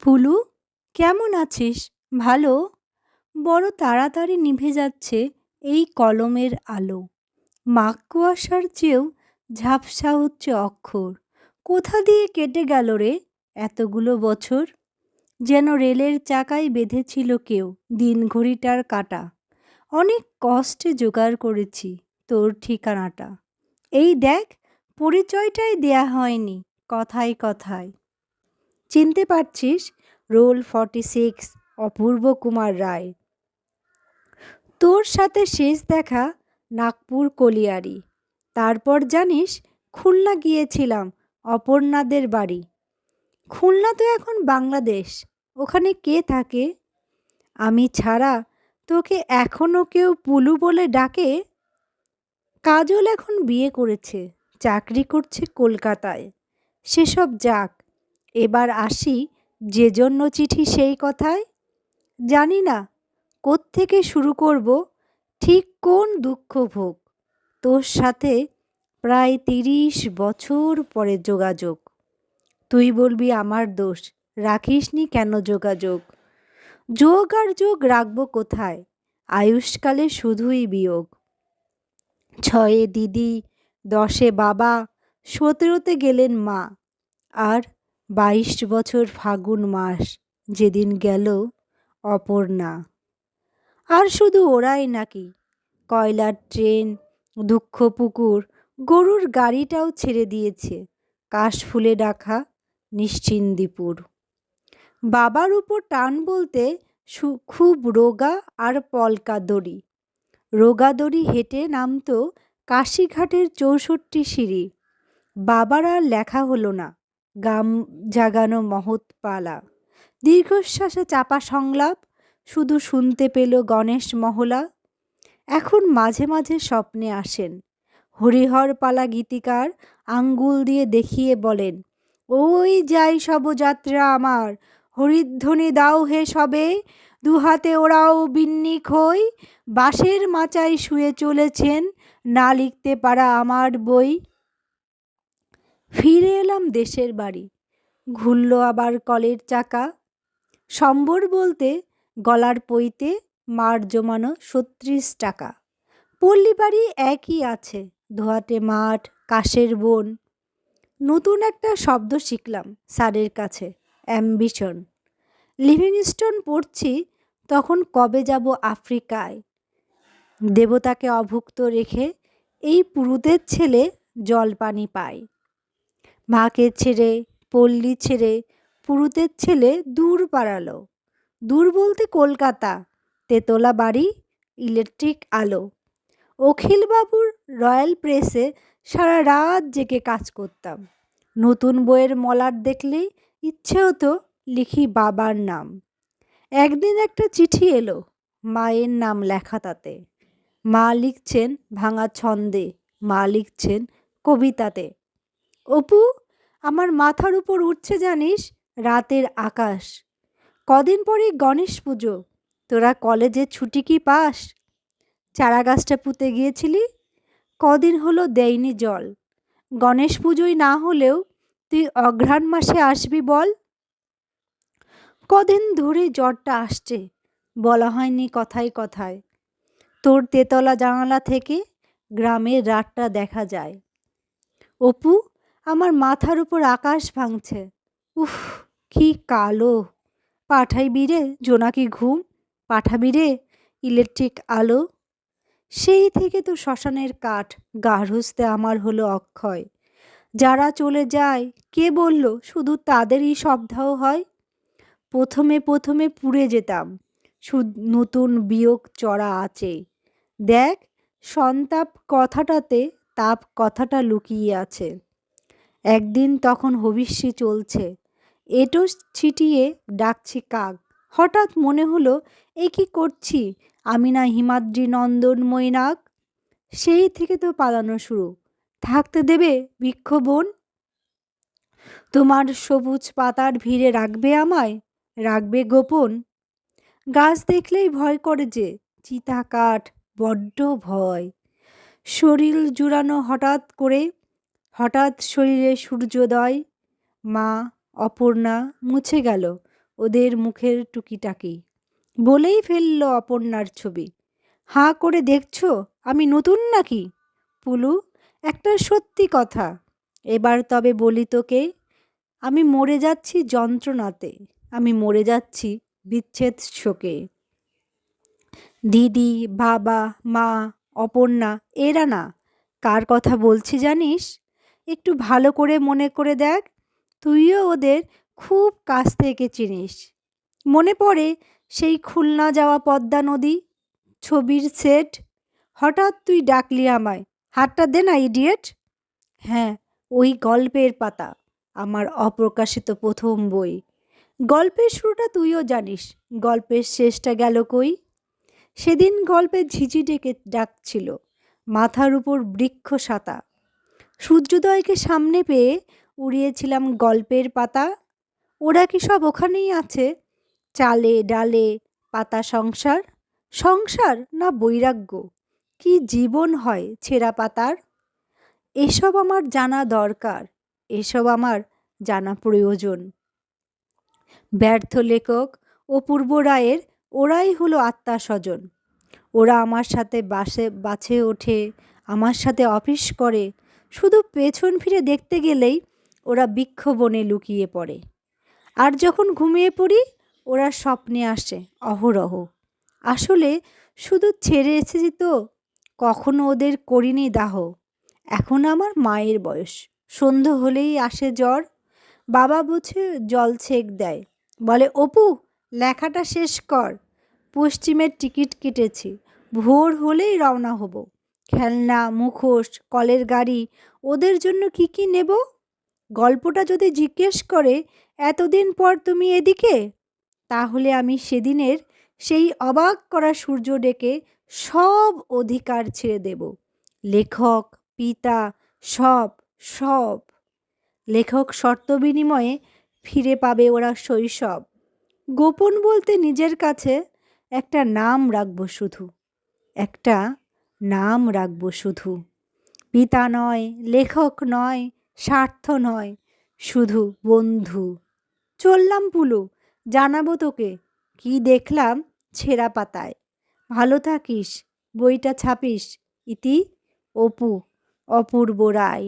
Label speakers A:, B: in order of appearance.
A: পুলু, কেমন আছিস? ভালো? বড় তাড়াতাড়ি নিভে যাচ্ছে এই কলমের আলো। মাঘ কুয়াশার চেয়েও ঝাপসা হচ্ছে অক্ষর। কোথা দিয়ে কেটে গেল রে এতগুলো বছর? যেন রেলের চাকায় বেঁধেছিল কেউ দিন ঘড়িটার কাঁটা। অনেক কষ্টে জোগাড় করেছি তোর ঠিকানাটা। এই দেখ, পরিচয়টাই দেয়া হয়নি কথায় কথায়। চিনতে পারছিস? রোল 46, অপূর্ব কুমার রায়। তোর সাথে শেষ দেখা নাগপুর কলিয়ারি। তারপর জানিস, খুলনা গিয়েছিলাম অপর্ণাদের বাড়ি। খুলনা তো এখন বাংলাদেশ। ওখানে কে থাকে? আমি ছাড়া তোকে এখনো কেউ পুলু বলে ডাকে? কাজল এখন বিয়ে করেছে, চাকরি করছে কলকাতায়। সেসব যাক, এবার আসি যে জন্য চিঠি সেই কথায়। জানি না কোত্থেকে শুরু করব, ঠিক কোন দুঃখ ভোগ। তোর সাথে প্রায় 30 বছর পরে যোগাযোগ। তুই বলবি আমার দোষ, রাখিসনি কেন যোগাযোগ। যোগ আর যোগ রাখবো কোথায়, আয়ুষ্কালে শুধুই বিয়োগ। 6-এ দিদি, 10-এ বাবা, 17-তে গেলেন মা। আর 22 বছর ফাগুন মাস যেদিন গেল অপর্ণা। আর শুধু ওরাই নাকি, কয়লার ট্রেন, দুঃখ পুকুর, গরুর গাড়িটাও ছেড়ে দিয়েছে কাশফুলে ডাকা নিশ্চিন্দিপুর। বাবার উপর টান বলতে খুব রোগা আর পলকা দড়ি। রোগা দড়ি হেঁটে নামতো কাশীঘাটের 64 সিঁড়ি। বাবার আর লেখা হলো না গাম জাগানো মহৎ পালা। দীর্ঘশ্বাসে চাপা সংলাপ শুধু শুনতে পেল গণেশ মহলা। এখন মাঝে মাঝে স্বপ্নে আসেন হরিহর পালা গীতিকার, আঙ্গুল দিয়ে দেখিয়ে বলেন, ওই যাই শবযাত্রা আমার, হরিধ্বনি দাও হে সবে, দুহাতে ওরাও বিন্নি খই, বাঁশের মাচায় শুয়ে চলেছেন, না লিখতে পারা আমার বই। ফিরে এলাম দেশের বাড়ি। ঘুরল আবার কলের চাকা। সম্বর বলতে গলার পইতে মার জমানো 36 টাকা। পল্লী বাড়ি একই আছে, ধোয়াটে মাঠ, কাশের বন। নতুন একটা শব্দ শিখলাম স্যারের কাছে, অ্যাম্বিশন। লিভিংস্টোন পড়ছি, তখন কবে যাব আফ্রিকায়। দেবতাকে অভুক্ত রেখে এই পুরুতের ছেলে জল পানি পায়। মাকে ছেড়ে, পল্লী ছেড়ে পুরুতের ছেলে দূর পাড়ালো। দূর বলতে কলকাতা, তেতলা বাড়ি, ইলেকট্রিক আলো। অখিলবাবুর রয়্যাল প্রেসে সারা রাত জেগে কাজ করতাম। নতুন বইয়ের মলাট দেখলেই ইচ্ছে হতো লিখি বাবার নাম। একদিন একটা চিঠি এলো, মায়ের নাম লেখা তাতে। মা লিখছেন ভাঙা ছন্দে, মা লিখছেন কবিতাতে। অপু, আমার মাথার উপর উঠছে জানিস রাতের আকাশ। কদিন পরেই গণেশ পুজো, তোরা কলেজে ছুটি কি পাস? চারা গাছটা পুঁতে গিয়েছিলি, কদিন হলো দেয়নি জল। গণেশ পুজোই না হলেও তুই অঘ্রাণ মাসে আসবি বল। কদিন ধরে জ্বরটা আসছে, বলা হয়নি কথায় কথায়। তোর তেতলা জানালা থেকে গ্রামের রাতটা দেখা যায়। অপু, আমার মাথার উপর আকাশ ভাঙছে। উফ, কি কালো। পাঠাইবি রে জোনাকি ঘুম, পাঠাবি রে ইলেকট্রিক আলো। সেই থেকে তো শ্মশানের কাঠ গার্হস্থ্যে আমার হলো অক্ষয়। যারা চলে যায় কে বলল শুধু তাদেরই সবদাহ হয়? প্রথমে প্রথমে পুড়ে যেতাম, নতুন বিয়োগ চড়া আছে। দেখ, সন্তাপ কথাটাতে তাপ কথাটা লুকিয়ে আছে। একদিন তখন হবিষ্যি চলছে, এটো ছিটিয়ে ডাকছি কাক। হঠাৎ মনে হলো, এ কি করছি আমি না হিমাদ্রি নন্দন মৈনাক? সেই থেকে তো পালানো শুরু। থাকতে দেবে বৃক্ষবন? তোমার সবুজ পাতার ভিড়ে রাখবে আমায়, রাখবে গোপন? গাছ দেখলেই ভয় করে যে, চিতা কাঠ বড্ড ভয়। শরীর জুড়ানো হঠাৎ করে, হঠাৎ শরীরে সূর্যোদয়। মা, অপর্ণা মুছে গেল ওদের মুখের টুকিটাকি। বলেই ফেলল অপর্ণার ছবি। হাঁ করে দেখছো আমি নতুন নাকি? পুলু, একটা সত্যি কথা, এবার তবে বলি তোকে, আমি মরে যাচ্ছি যন্ত্রণাতে, আমি মরে যাচ্ছি বিচ্ছেদ শোকে। দিদি, বাবা, মা, অপর্ণা, এরা না, কার কথা বলছি জানিস? একটু ভালো করে মনে করে দেখ, তুইও ওদের খুব কাছ থেকে চিনিস। মনে পড়ে সেই খুলনা যাওয়া পদ্মা নদী, ছবির সেট। হঠাৎ তুই ডাকলি আমায়, হাতটা দে না ইডিয়েট। হ্যাঁ, ওই গল্পের পাতা, আমার অপ্রকাশিত প্রথম বই। গল্পের শুরুটা তুইও জানিস, গল্পের শেষটা গেল কই? সেদিন গল্পে ঝিঝি ডেকে ডাকছিল, মাথার উপর বৃক্ষ সাতা। সূর্যোদয়কে সামনে পেয়ে উড়িয়েছিলাম গল্পের পাতা। ওরা কি সব ওখানেই আছে? চালে ডালে পাতা সংসার, সংসার না বৈরাগ্য? কি জীবন হয় ছেঁড়া পাতার? এসব আমার জানা দরকার, এসব আমার জানা প্রয়োজন। ব্যর্থ লেখক অপূর্ব রায়ের ওরাই হলো আত্মা স্বজন। ওরা আমার সাথে বাসে ওঠে, আমার সাথে অফিস করে, শুধু পেছন ফিরে দেখতে গেলেই ওরা বৃক্ষ বনে লুকিয়ে পড়ে। আর যখন ঘুমিয়ে পড়ি ওরা স্বপ্নে আসে অহরহ। আসলে শুধু ছেড়ে এসেছি তো, কখনো ওদের করিনি দাহ। এখন আমার মায়ের বয়স, সন্ধে হলেই আসে জ্বর। বাবা বুঝে জল ছেঁক দেয়, বলে অপু লেখাটা শেষ কর, পশ্চিমের টিকিট কেটেছি, ভোর হলেই রওনা হব। খেলনা, মুখোশ, কলের গাড়ি, ওদের জন্য কি কি নেব? গল্পটা যদি জিজ্ঞেস করে এতদিন পর তুমি এদিকে, তাহলে আমি সেদিনের সেই অবাক করা সূর্য ডেকে সব অধিকার ছেড়ে দেব। লেখক, পিতা, সব সব। লেখক শর্ত বিনিময়ে ফিরে পাবে ওরা শৈশব। গোপন বলতে নিজের কাছে একটা নাম রাখবো শুধু, একটা নাম রাখবো শুধু। পিতা নয়, লেখক নয়, স্বার্থ নয়, শুধু বন্ধু। চললাম পুলু, জানাবো তোকে কি দেখলাম ছেঁড়া পাতায়। ভালো থাকিস, বইটা ছাপিস। ইতি অপু, অপূর্ব রায়।